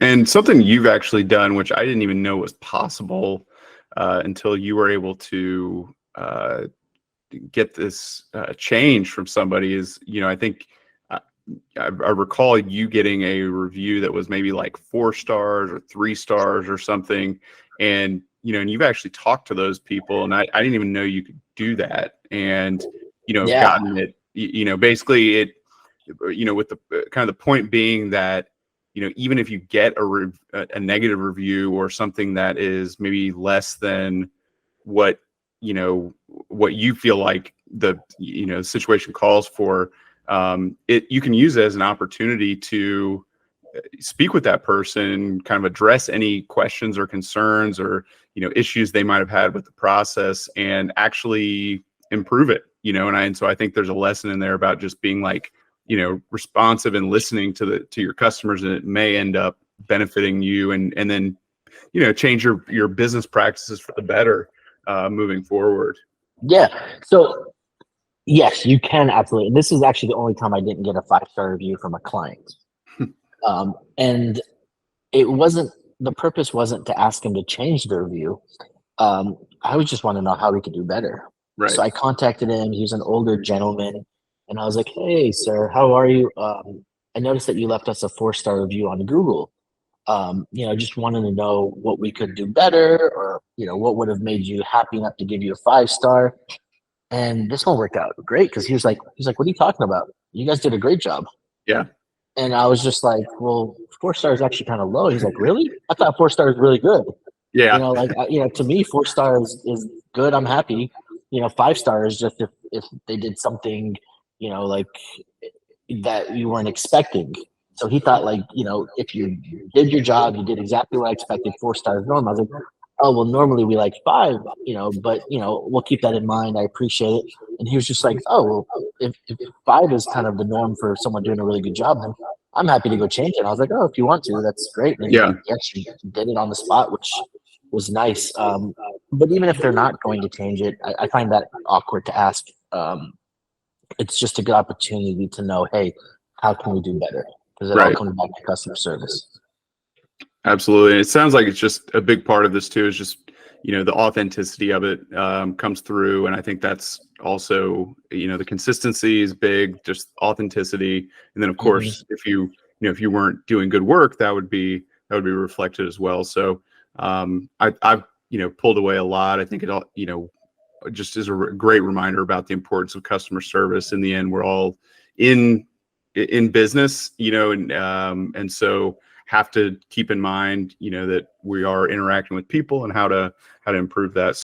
And something you've actually done, which I didn't even know was possible until you were able to get this change from somebody, is, I think uh, I recall you getting a review that was maybe like 4 stars or 3 stars or something. And, and you've actually talked to those people, and I didn't even know you could do that. And, have Yeah. gotten it, basically it, with the kind of the point being that, even if you get a negative review or something that is maybe less than what, what you feel like the, situation calls for, you can use it as an opportunity to speak with that person, kind of address any questions or concerns or, issues they might have had with the process, and actually improve it, and so I think there's a lesson in there about just being like, responsive and listening to your customers, and it may end up benefiting you, and then, change your business practices for the better moving forward. Yeah. So yes, you can absolutely. This is actually the only time I didn't get a 5-star review from a client. And it wasn't, the purpose wasn't to ask him to change the review. I would just want to know how we could do better. Right. So I contacted him. He was an older gentleman, and I was like, "Hey, sir, how are you? I noticed that you left us a 4-star review on Google. Just wanted to know what we could do better, or what would have made you happy enough to give you a 5-star." And this one worked out great because he's like, "What are you talking about? You guys did a great job." Yeah. And I was just like, "Well, 4 stars is actually kind of low." He's like, "Really? I thought 4 stars was really good." Yeah. To me, 4 stars is good. I'm happy. 5 stars just if they did something, like that you weren't expecting. So he thought, like, if you did your job, you did exactly what I expected. 4 stars normal. I was like, oh well, normally we like 5, but we'll keep that in mind. I appreciate it. And he was just like, oh well, if 5 is kind of the norm for someone doing a really good job, then I'm happy to go change it. And I was like, oh, if you want to, that's great. And Yeah. he actually did it on the spot, which was nice. But even if they're not going to change it, I find that awkward to ask. It's just a good opportunity to know, hey, how can we do better? Because it all Right. comes back to customer service. Absolutely. And it sounds like it's just a big part of this too, is just, the authenticity of it comes through. And I think that's also, the consistency is big, just authenticity. And then of course, if if you weren't doing good work, that would be reflected as well. So I've, pulled away a lot. I think it all, just is a great reminder about the importance of customer service. In the end, we're all in business, and so have to keep in mind, that we are interacting with people and how to improve that.